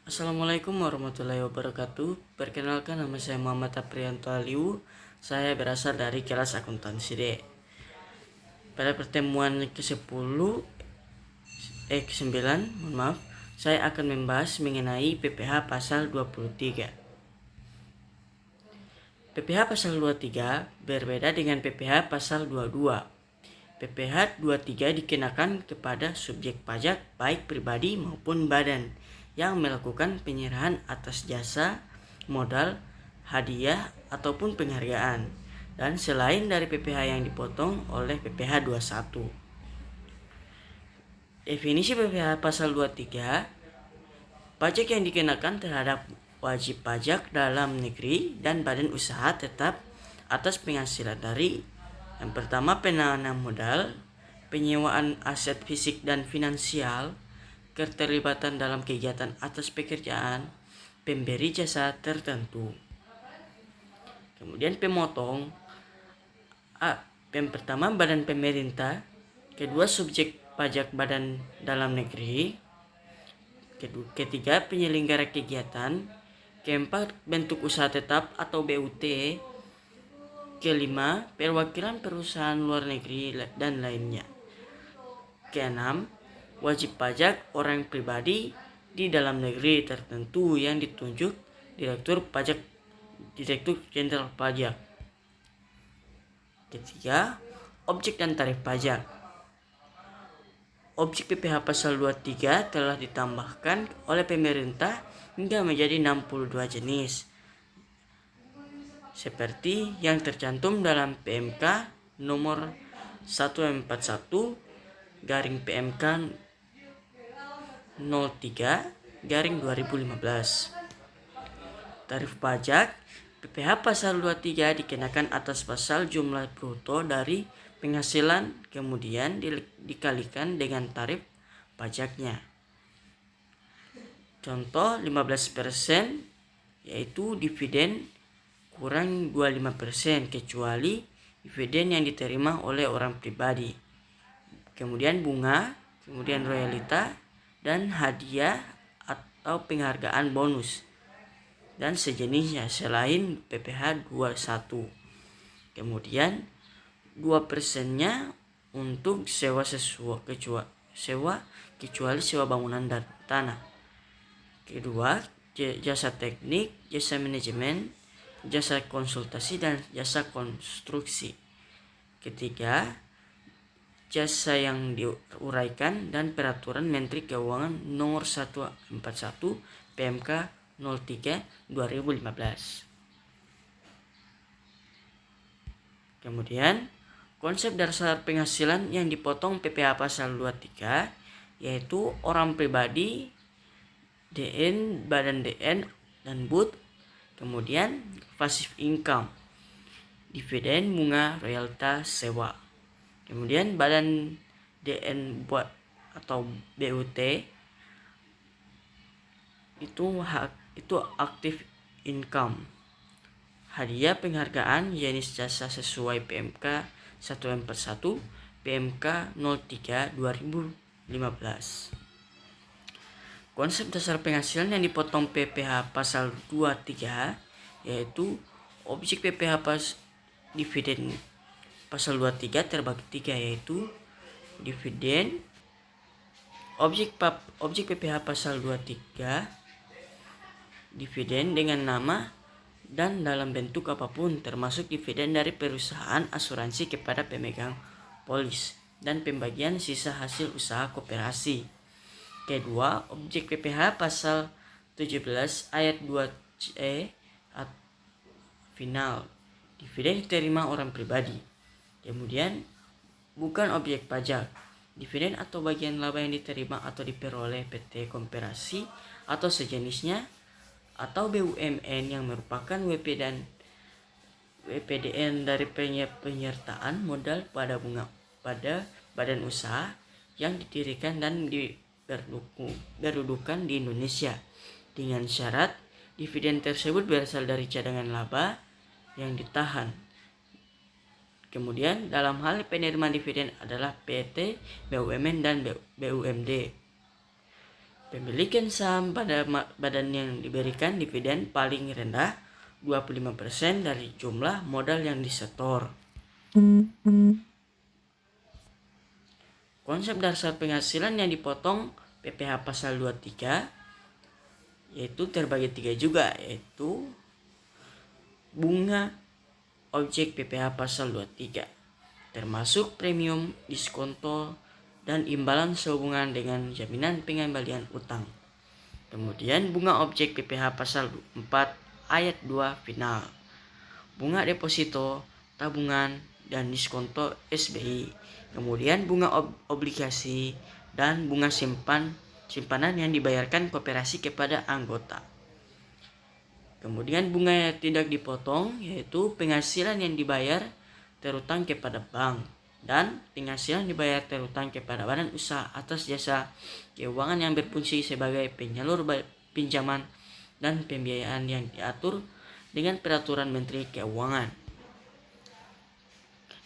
Assalamualaikum warahmatullahi wabarakatuh. Perkenalkan, nama saya Muhammad Aprianto Aliu. Saya berasal dari kelas akuntansi D. Pada pertemuan ke-10 ke-9, mohon maaf, saya akan membahas mengenai PPh pasal 23. PPh pasal 23 berbeda dengan PPh pasal 22. PPh 23 dikenakan kepada subjek pajak baik pribadi maupun badan yang melakukan penyerahan atas jasa, modal, hadiah, ataupun penghargaan, dan selain dari PPh yang dipotong oleh PPh 21. Definisi PPh pasal 23, pajak yang dikenakan terhadap wajib pajak dalam negeri dan badan usaha tetap atas penghasilan dari: yang pertama, penanaman modal, penyewaan aset fisik dan finansial, keterlibatan dalam kegiatan atas pekerjaan pemberi jasa tertentu. Kemudian pemotong, yang pertama badan pemerintah, kedua subjek pajak badan dalam negeri, ketiga penyelenggara kegiatan, keempat bentuk usaha tetap atau BUT, kelima perwakilan perusahaan luar negeri dan lainnya, keenam wajib pajak orang pribadi di dalam negeri tertentu yang ditunjuk Direktur Jenderal Pajak. Ketiga, objek dan tarif pajak. Objek PPh pasal 23 telah ditambahkan oleh pemerintah hingga menjadi 62 jenis, seperti yang tercantum dalam PMK nomor 141 garing PMK 03 garing 2015. Tarif pajak PPh pasal 23 dikenakan atas pasal jumlah bruto dari penghasilan, kemudian dikalikan dengan tarif pajaknya. Contoh 15%, yaitu dividen kurang 25%, kecuali dividen yang diterima oleh orang pribadi. Kemudian bunga, kemudian royalita, dan hadiah atau penghargaan bonus dan sejenisnya selain PPh 21. Kemudian 2%-nya untuk sewa kecuali sewa bangunan dan tanah. Kedua, jasa teknik, jasa manajemen, jasa konsultasi, dan jasa konstruksi. Ketiga, jasa yang diuraikan dan peraturan Menteri Keuangan nomor 141 PMK 03 2015. Kemudian konsep dasar penghasilan yang dipotong PPh pasal 23 yaitu orang pribadi, DN, badan DN dan BUT, kemudian passive income, dividen, bunga, royaltas, sewa. Kemudian badan DN buat atau BUT itu aktif income, hadiah, penghargaan, jenis jasa sesuai PMK 141 PMK 03 2015. Konsep dasar penghasilan yang dipotong PPh pasal 23 yaitu objek PPh dividen pasal 23 terbagi 3, yaitu dividen, objek PPh pasal 23 dividen dengan nama dan dalam bentuk apapun, termasuk dividen dari perusahaan asuransi kepada pemegang polis dan pembagian sisa hasil usaha koperasi. Kedua, objek PPh pasal 17 ayat 2C final, dividen diterima orang pribadi. Kemudian bukan objek pajak, dividen atau bagian laba yang diterima atau diperoleh PT Koperasi atau sejenisnya atau BUMN yang merupakan WPDN dari penyertaan modal pada badan usaha yang didirikan dan berkedudukan di Indonesia, dengan syarat dividen tersebut berasal dari cadangan laba yang ditahan. Kemudian dalam hal penerima dividen adalah PT, BUMN, dan BUMD. Pemilikan saham pada badan yang diberikan dividen paling rendah 25% dari jumlah modal yang disetor. Konsep dasar penghasilan yang dipotong PPh pasal 23 yaitu terbagi 3 juga, yaitu bunga objek PPh pasal 23 termasuk premium, diskonto, dan imbalan sehubungan dengan jaminan pengembalian utang. Kemudian bunga objek PPh pasal 4 ayat 2 final, bunga deposito, tabungan, dan diskonto SBI. Kemudian bunga obligasi dan bunga simpanan yang dibayarkan koperasi kepada anggota. Kemudian bunga yang tidak dipotong yaitu penghasilan yang dibayar terutang kepada bank dan penghasilan dibayar terutang kepada badan usaha atas jasa keuangan yang berfungsi sebagai penyalur pinjaman dan pembiayaan yang diatur dengan peraturan Menteri Keuangan.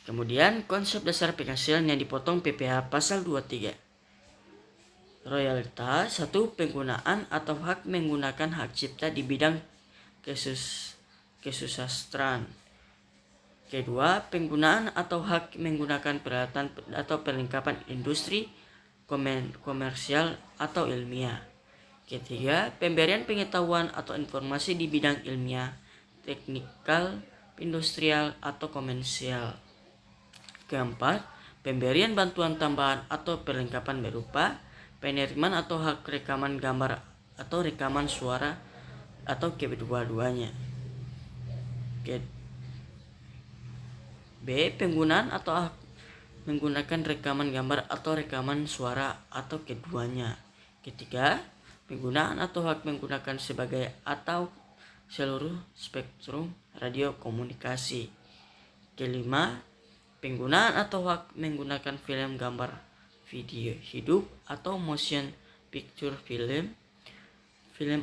Kemudian konsep dasar penghasilan yang dipotong PPh pasal 23. Royaltas 1. Penggunaan atau hak menggunakan hak cipta di bidang kesusastraan. Kedua, penggunaan atau hak menggunakan peralatan atau perlengkapan industri, komersial atau ilmiah. Ketiga, pemberian pengetahuan atau informasi di bidang ilmiah, teknikal, industrial atau komersial. Keempat, pemberian bantuan tambahan atau perlengkapan berupa penerimaan atau hak rekaman gambar atau rekaman suara atau kedua-duanya. B. Penggunaan atau hak menggunakan rekaman gambar atau rekaman suara atau keduanya. Ketiga, penggunaan atau hak menggunakan sebagai atau seluruh spektrum radio komunikasi. Kelima, penggunaan atau hak menggunakan film, gambar, video hidup atau motion picture film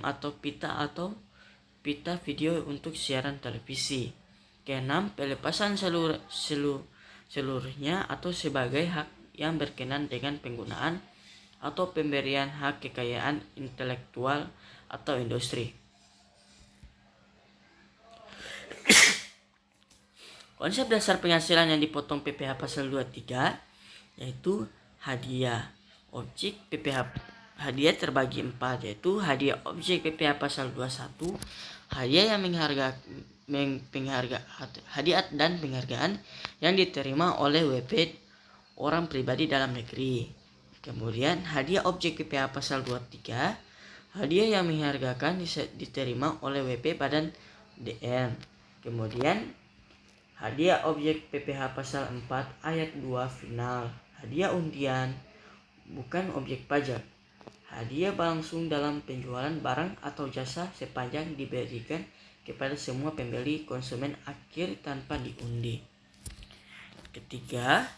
atau pita video untuk siaran televisi. Keenam, pelepasan seluruhnya atau sebagai hak yang berkenan dengan penggunaan atau pemberian hak kekayaan intelektual atau industri. Konsep dasar penghasilan yang dipotong PPh pasal 23 yaitu hadiah objek PPh. Hadiah terbagi 4, yaitu hadiah objek PPh pasal 21, hadiah yang hadiah dan penghargaan yang diterima oleh WP orang pribadi dalam negeri. Kemudian hadiah objek PPh pasal 23, hadiah yang menghargakan diterima oleh WP badan DM. Kemudian hadiah objek PPh pasal 4 ayat 2 final, hadiah undian bukan objek pajak, hadiah langsung dalam penjualan barang atau jasa sepanjang diberikan kepada semua pembeli konsumen akhir tanpa diundi. Ketiga,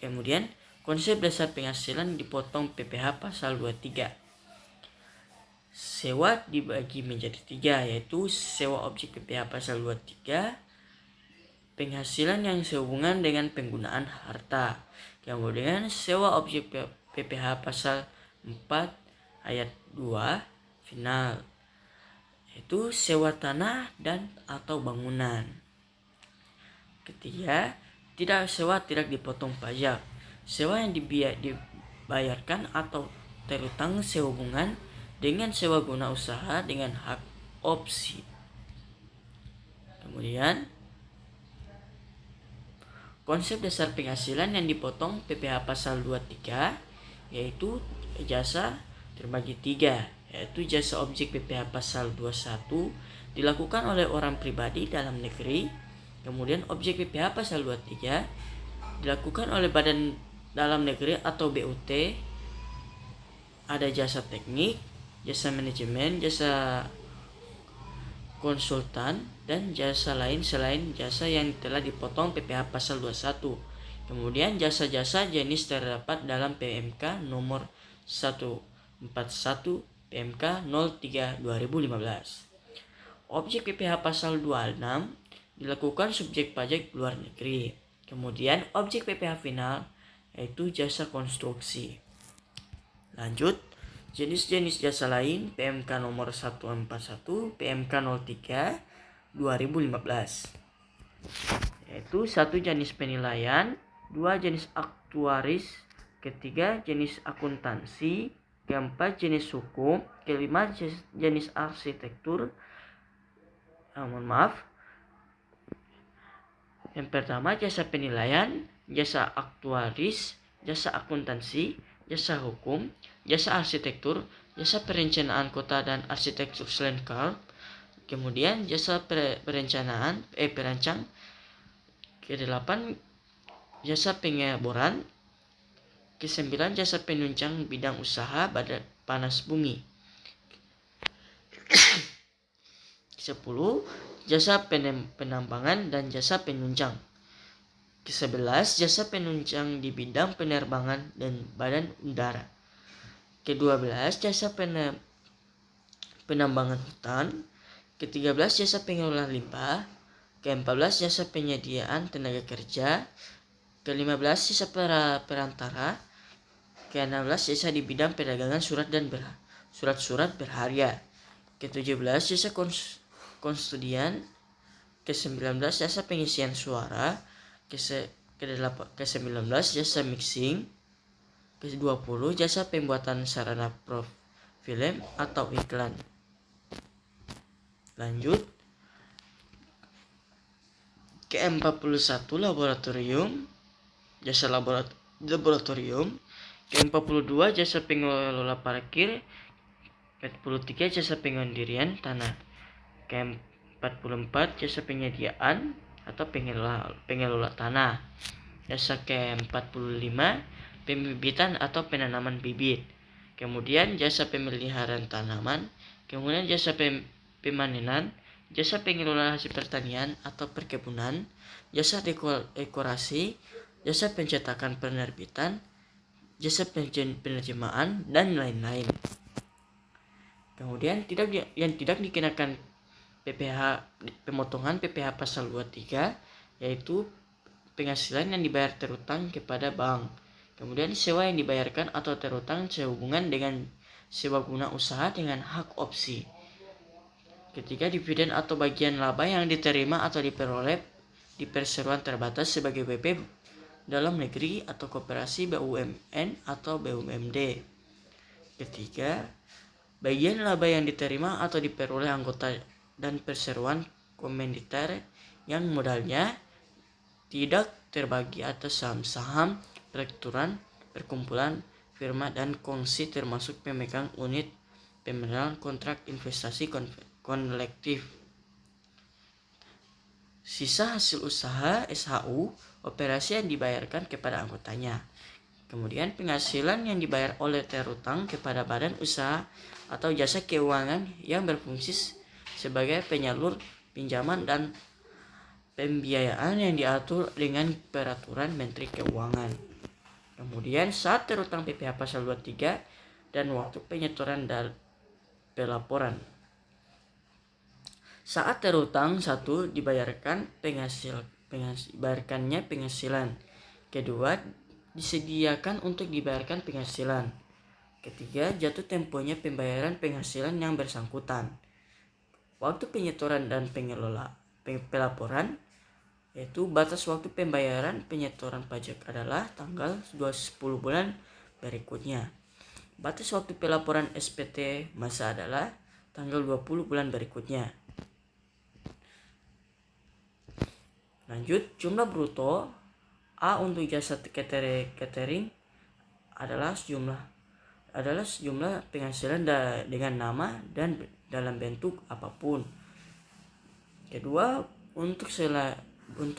kemudian konsep dasar penghasilan dipotong PPh pasal 23. Sewa dibagi menjadi 3, yaitu sewa objek PPh pasal 23, penghasilan yang sehubungan dengan penggunaan harta. Kemudian sewa objek PPh pasal 4 ayat 2 final, yaitu sewa tanah dan atau bangunan. Ketiga, sewa tidak dipotong pajak. Sewa yang dibayarkan atau terutang sehubungan dengan sewa guna usaha dengan hak opsi. Kemudian konsep dasar penghasilan yang dipotong PPh pasal 23 yaitu jasa terbagi 3, yaitu jasa objek PPh pasal 21 dilakukan oleh orang pribadi dalam negeri. Kemudian objek PPh pasal 23 dilakukan oleh badan dalam negeri atau BUT. Ada jasa teknik, jasa manajemen, jasa konsultan, dan jasa lain selain jasa yang telah dipotong PPh pasal 21. Kemudian jasa-jasa jenis terdapat dalam PMK nomor 141 PMK 03 2015. Objek PPh pasal 26 dilakukan subjek pajak luar negeri. Kemudian objek PPh final yaitu jasa konstruksi. Lanjut, Jenis-jenis jasa lain PMK nomor 141 PMK 03 2015, yaitu 1 jenis penilaian, 2 jenis aktuaris, ketiga jenis akuntansi, keempat jenis hukum, kelima jenis arsitektur. Yang pertama jasa penilaian, jasa aktuaris, jasa akuntansi, jasa hukum, jasa arsitektur, jasa perencanaan kota dan arsitektur selengkap, kemudian jasa perancang, ke-8 jasa pengeboran, ke-9 jasa penunjang bidang usaha panas bumi, ke-10 jasa penambangan dan jasa penunjang, ke-11 jasa penunjang di bidang penerbangan dan badan udara, ke-12 jasa penambangan hutan, ke-13 jasa pengelola limbah, ke-14 jasa penyediaan tenaga kerja, ke-15 jasa perantara, ke-16 jasa di bidang perdagangan surat-surat berharga, ke-17 jasa konstudian, ke-19 jasa pengisian suara, ke-19 jasa mixing, ke-20 jasa pembuatan sarana film atau iklan. Lanjut, ke-41 laboratorium, jasa laboratorium, ke-42 jasa pengelola parkir, ke-43 jasa pengembalian tanah, ke-44 jasa penyediaan atau pengelola tanah, jasa ke-45 pembibitan atau penanaman bibit, kemudian jasa pemeliharaan tanaman, kemudian jasa pemanenan, jasa pengelola hasil pertanian atau perkebunan, jasa dekorasi, jasa pencetakan penerbitan, jasa penerjemahan, dan lain-lain. Kemudian yang tidak dikenakan PPh, pemotongan PPh pasal 23, yaitu penghasilan yang dibayar terutang kepada bank, kemudian sewa yang dibayarkan atau terutang sehubungan dengan sewa guna usaha dengan hak opsi, ketiga dividen atau bagian laba yang diterima atau diperoleh di perseroan terbatas sebagai WP dalam negeri atau koperasi BUMN atau BUMD, ketiga bagian laba yang diterima atau diperoleh anggota dan perseroan komanditer yang modalnya tidak terbagi atas saham-saham, peraturan, perkumpulan, firma, dan kongsi termasuk pemegang unit pemegang kontrak investasi kolektif. Sisa hasil usaha SHU operasi yang dibayarkan kepada anggotanya. Kemudian penghasilan yang dibayar oleh terutang kepada badan usaha atau jasa keuangan yang berfungsi sebagai penyalur pinjaman dan pembiayaan yang diatur dengan peraturan Menteri Keuangan. Kemudian saat terutang PPh pasal 23 dan waktu penyetoran dan pelaporan. Saat terutang, 1. Dibayarkannya penghasilan. Kedua, disediakan untuk dibayarkan penghasilan. Ketiga, jatuh temponya pembayaran penghasilan yang bersangkutan. Waktu penyetoran dan pelaporan, yaitu batas waktu pembayaran penyetoran pajak adalah tanggal 10 bulan berikutnya. Batas waktu pelaporan SPT masa adalah tanggal 20 bulan berikutnya. Lanjut, jumlah bruto A untuk jasa catering adalah sejumlah penghasilan dengan nama dan dalam bentuk apapun. Kedua, untuk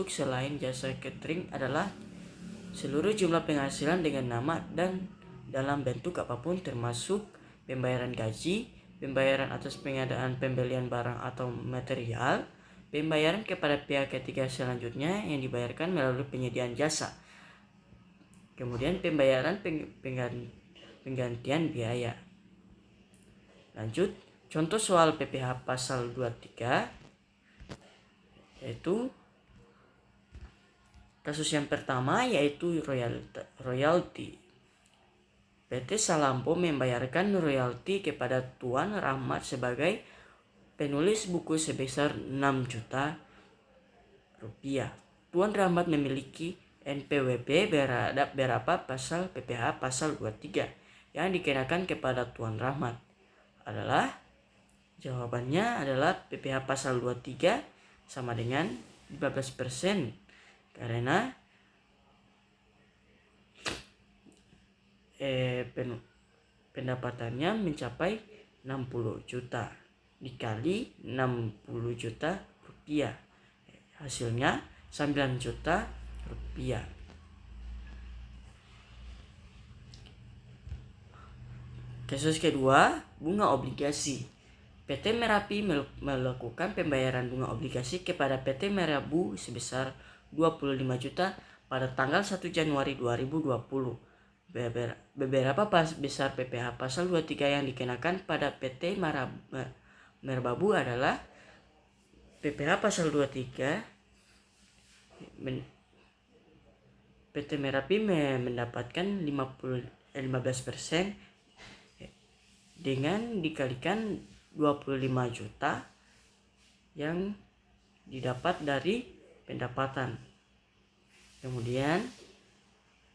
selain jasa catering adalah seluruh jumlah penghasilan dengan nama dan dalam bentuk apapun termasuk pembayaran gaji, pembayaran atas pengadaan pembelian barang atau material, pembayaran kepada pihak ketiga selanjutnya yang dibayarkan melalui penyediaan jasa. Kemudian pembayaran penggantian biaya. Lanjut, contoh soal PPh pasal 23 yaitu kasus yang pertama yaitu royalti. PT Salampo membayarkan royalti kepada Tuan Rahmat sebagai penulis buku sebesar 6 juta rupiah. Tuan Rahmat memiliki NPWP berapa pasal PPh pasal 23 yang dikenakan kepada Tuan Rahmat jawabannya adalah PPh pasal 23 sama dengan 15% karena pendapatannya mencapai 60 juta dikali 60 juta rupiah, hasilnya 9 juta rupiah. Kasus kedua, bunga obligasi. PT Merapi melakukan pembayaran bunga obligasi kepada PT Merabu sebesar 25 juta pada tanggal 1 Januari 2020. Beberapa besar PPh pasal 23 yang dikenakan pada PT Merabu adalah PPh pasal 23 PT Merapi mendapatkan 15% dengan dikalikan 25 juta yang didapat dari pendapatan. Kemudian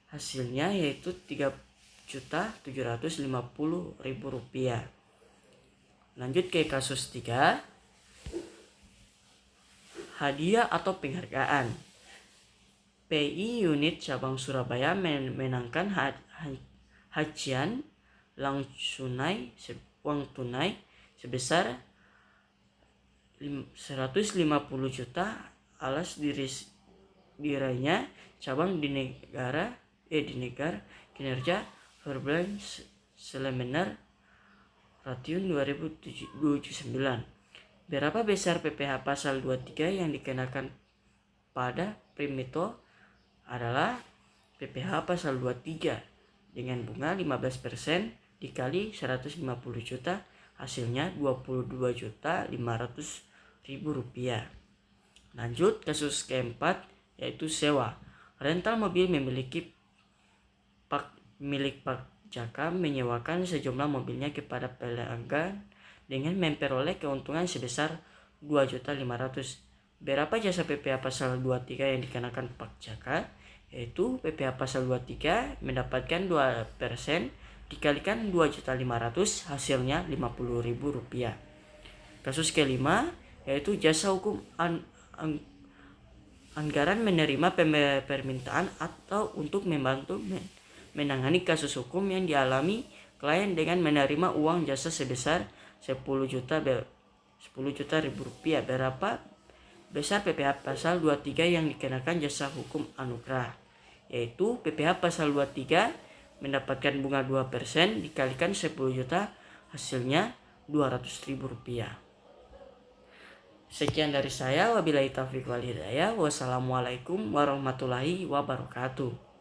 hasilnya yaitu 3.750.000 rupiah. Lanjut ke kasus 3. Hadiah atau penghargaan. PI Unit Cabang Surabaya menangkan hajian uang tunai sebesar 150 juta alas diraihnya cabang di negara kinerja Verbrand Seminar Ration 2079. Berapa besar PPh pasal 23 yang dikenakan pada Primito adalah PPh pasal 23 dengan bunga 15% dikali 150 juta, hasilnya 22.500.000 rupiah. Lanjut kasus keempat yaitu sewa. Rental mobil milik Pak Jaka menyewakan sejumlah mobilnya kepada pelanggan dengan memperoleh keuntungan sebesar 2.500.000. Berapa jasa PPh pasal 23 yang dikenakan Pak Jaka? Yaitu PPh pasal 23 mendapatkan 2% dikalikan 2.500.000, hasilnya 50.000 rupiah. Kasus kelima yaitu jasa hukum anggaran menerima permintaan atau untuk membantu menangani kasus hukum yang dialami klien dengan menerima uang jasa sebesar 10 juta rupiah. Berapa besar PPh pasal 23 yang dikenakan jasa hukum anugerah? Yaitu PPh pasal 23 mendapatkan bunga 2% dikalikan 10 juta, hasilnya 200.000 rupiah. Sekian dari saya, wabillahi taufiq wal hidayah. Wassalamualaikum warahmatullahi wabarakatuh.